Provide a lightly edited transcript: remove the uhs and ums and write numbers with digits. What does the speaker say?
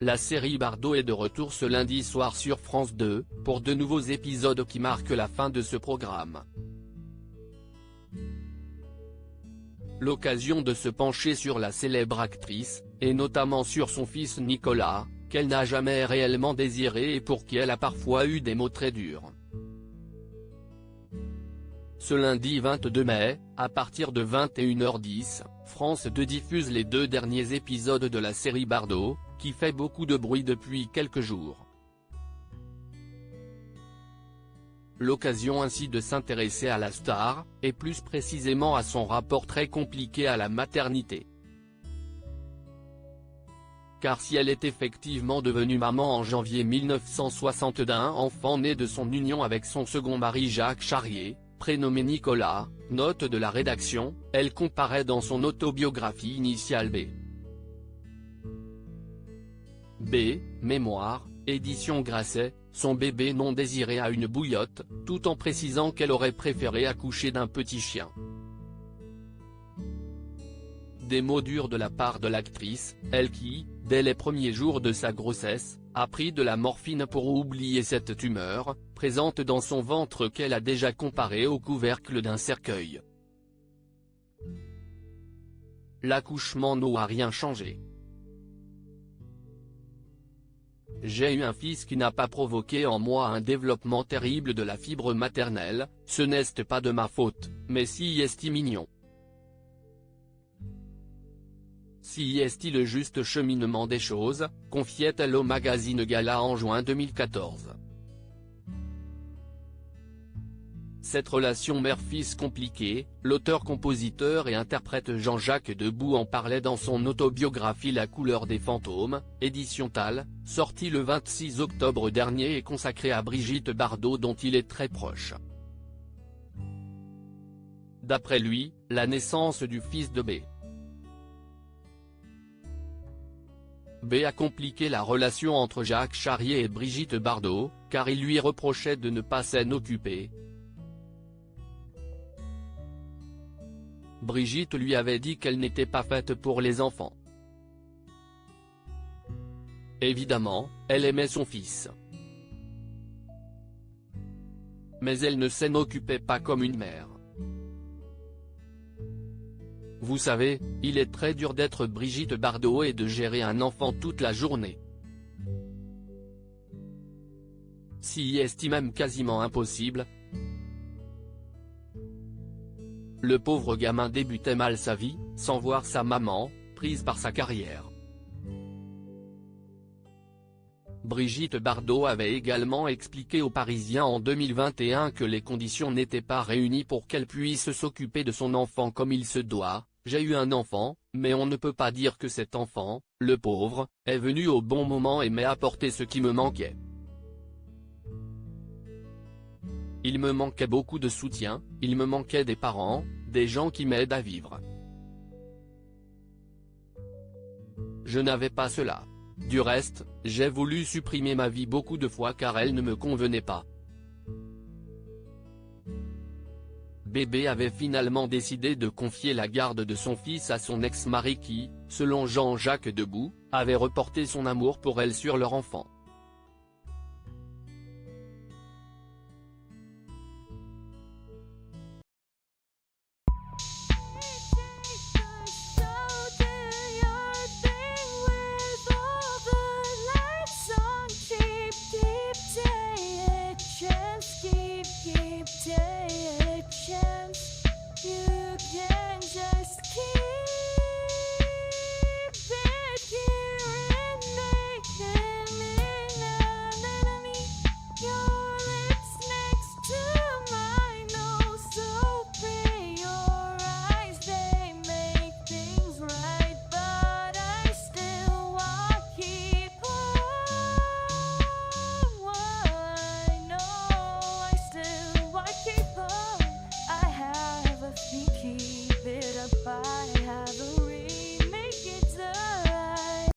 La série Bardot est de retour ce lundi soir sur France 2, pour de nouveaux épisodes qui marquent la fin de ce programme. L'occasion de se pencher sur la célèbre actrice, et notamment sur son fils Nicolas, qu'elle n'a jamais réellement désiré et pour qui elle a parfois eu des mots très durs. Ce lundi 22 mai, à partir de 21h10, France 2 diffuse les 2 derniers épisodes de la série Bardot, qui fait beaucoup de bruit depuis quelques jours. L'occasion ainsi de s'intéresser à la star, et plus précisément à son rapport très compliqué à la maternité. Car si elle est effectivement devenue maman en janvier 1960 d'un enfant né de son union avec son second mari Jacques Charrier, prénommé Nicolas, note de la rédaction, elle comparait dans son autobiographie initiale Mémoire, édition Grasset, son bébé non désiré à une bouillotte, tout en précisant qu'elle aurait préféré accoucher d'un petit chien. Des mots durs de la part de l'actrice, elle qui, dès les premiers jours de sa grossesse, a pris de la morphine pour oublier cette tumeur, présente dans son ventre qu'elle a déjà comparée au couvercle d'un cercueil. L'accouchement n'a rien changé. J'ai eu un fils qui n'a pas provoqué en moi un développement terrible de la fibre maternelle, ce n'est pas de ma faute, mais si est mignon. Si est le juste cheminement des choses, confiait-elle au magazine Gala en juin 2014. Cette relation mère-fils compliquée, l'auteur-compositeur et interprète Jean-Jacques Debout en parlait dans son autobiographie La couleur des fantômes, édition Tal, sortie le 26 octobre dernier et consacrée à Brigitte Bardot dont il est très proche. D'après lui, la naissance du fils de B a compliqué la relation entre Jacques Charrier et Brigitte Bardot, car il lui reprochait de ne pas s'en occuper. Brigitte lui avait dit qu'elle n'était pas faite pour les enfants. Évidemment, elle aimait son fils. Mais elle ne s'en occupait pas comme une mère. Vous savez, il est très dur d'être Brigitte Bardot et de gérer un enfant toute la journée. Si est même quasiment impossible. Le pauvre gamin débutait mal sa vie, sans voir sa maman, prise par sa carrière. Brigitte Bardot avait également expliqué aux Parisiens en 2021 que les conditions n'étaient pas réunies pour qu'elle puisse s'occuper de son enfant comme il se doit. J'ai eu un enfant, mais on ne peut pas dire que cet enfant, le pauvre, est venu au bon moment et m'a apporté ce qui me manquait. Il me manquait beaucoup de soutien, il me manquait des parents, des gens qui m'aident à vivre. Je n'avais pas cela. Du reste, j'ai voulu supprimer ma vie beaucoup de fois car elle ne me convenait pas. Bébé avait finalement décidé de confier la garde de son fils à son ex-mari qui, selon Jean-Jacques Debout, avait reporté son amour pour elle sur leur enfant.